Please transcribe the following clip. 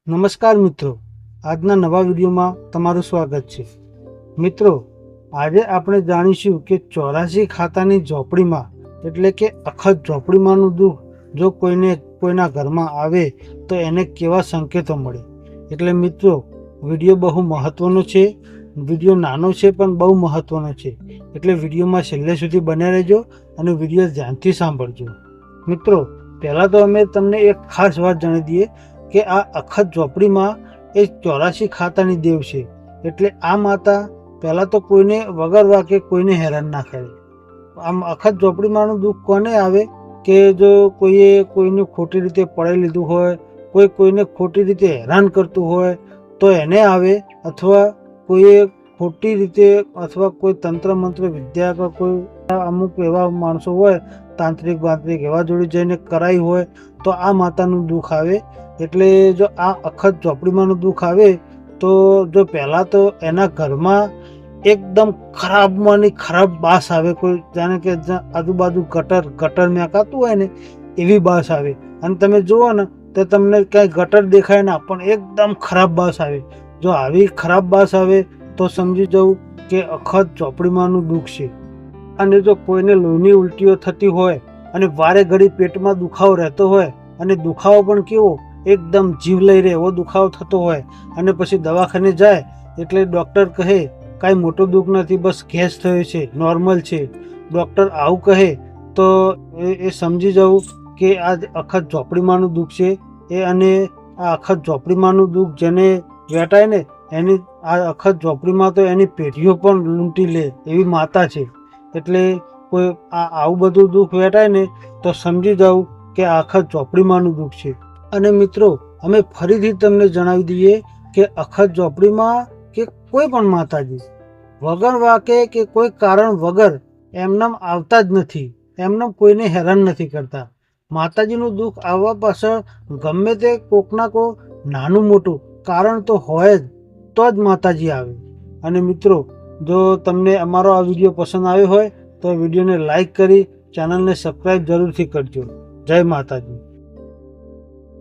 નમસ્કાર મિત્રો, આજના નવા વિડીયોમાં તમારું સ્વાગત છે। મિત્રો, આજે આપણે જાણીશું કે 84 ખાતાની ઝોપડીમાં એટલે કે અખત ઝોપડીમાંનું દુઃખ જો કોઈના ઘરમાં આવે તો એને કેવા સંકેતો મળે। એટલે મિત્રો, વિડીયો બહુ મહત્વનો છે। વિડીયો નાનો છે પણ બહુ મહત્વનો છે, એટલે વિડીયોમાં છેલ્લે સુધી બન્યા રહેજો અને વિડીયો ધ્યાનથી સાંભળજો। મિત્રો, પહેલાં તો અમે તમને એક ખાસ વાત જણાવી દઈએ કે આ અખત ઝોપડીમાં એ 84 ખાતાની દેવ છે। એટલે આ માતા પહેલાં તો કોઈને વગર વાકે કોઈને હેરાન ના કરે। આમ અખત ઝોપડીમાંનું દુઃખ કોને આવે કે જો કોઈએ કોઈનું ખોટી રીતે પડાવી લીધું હોય, કોઈ કોઈને ખોટી રીતે હેરાન કરતું હોય તો એને આવે, અથવા કોઈએ ખોટી રીતે અથવા કોઈ તંત્ર મંત્ર વિદ્યા કે કોઈ અમુક એવા માણસો હોય તાંત્રિક બાંત્રિક એવા જોડે જઈને કરાવી હોય તો આ માતાનું દુઃખ આવે। એટલે જો આ અખત ઝોપડીમાંનું દુઃખ આવે તો જો પહેલાં તો એના ઘરમાં એકદમ ખરાબમાંની ખરાબ બાસ આવે, કોઈ જાણે કે આજુબાજુ ગટર મેકાતું હોય ને એવી બાસ આવે। અને તમે જુઓ ને તો તમને કાંઈ ગટર દેખાય ના, પણ એકદમ ખરાબ બાસ આવે। જો આવી ખરાબ બાસ આવે તો સમજી જવું કે અખત ઝોપડીમાંનું દુઃખ છે। અને જો કોઈને લોહીની ઉલટીઓ થતી હોય અને વારે ઘડી પેટમાં દુખાવો રહેતો હોય, અને દુખાવો પણ કેવો એકદમ જીવ લઈ રહે એવો દુખાવો થતો હોય, અને પછી દવાખાને જાય એટલે ડૉક્ટર કહે કાંઈ મોટું દુઃખ નથી, બસ ગેસ થયો છે, નોર્મલ છે। ડૉક્ટર આવું કહે તો એ સમજી જવું કે આ અખત ઝોપડીમાંનું દુઃખ છે। એ અને આ અખત ઝોપડીમાંનું દુઃખ જેને વેટાય ને એની આ અખત ઝોપડીમાં તો એની પેઢીઓ પણ લૂંટી લે એવી માતા છે। એટલે કોઈ આવું બધું દુઃખ વેટાય ને તો સમજી જવું કે આ અખત ઝોપડીમાંનું દુઃખ છે। અને મિત્રો, અમે ફરીથી તમને જણાવી દઈએ કે અખત ઝોપડીમાં કે કોઈ પણ માતાજી વગર વાકે કે કોઈ કારણ વગર એમનેમ આવતા જ નથી, એમનેમ કોઈને હેરાન નથી કરતા। માતાજીનું દુઃખ આવવા પાછળ ગમે તે કોકના કો નાનું મોટું કારણ તો હોય જ, તો જ માતાજી આવે। અને મિત્રો, જો તમને અમારો આ વિડીયો પસંદ આવ્યો હોય તો વિડીયોને લાઈક કરી ચેનલને સબસ્ક્રાઈબ જરૂરથી કરજો। જય માતાજી।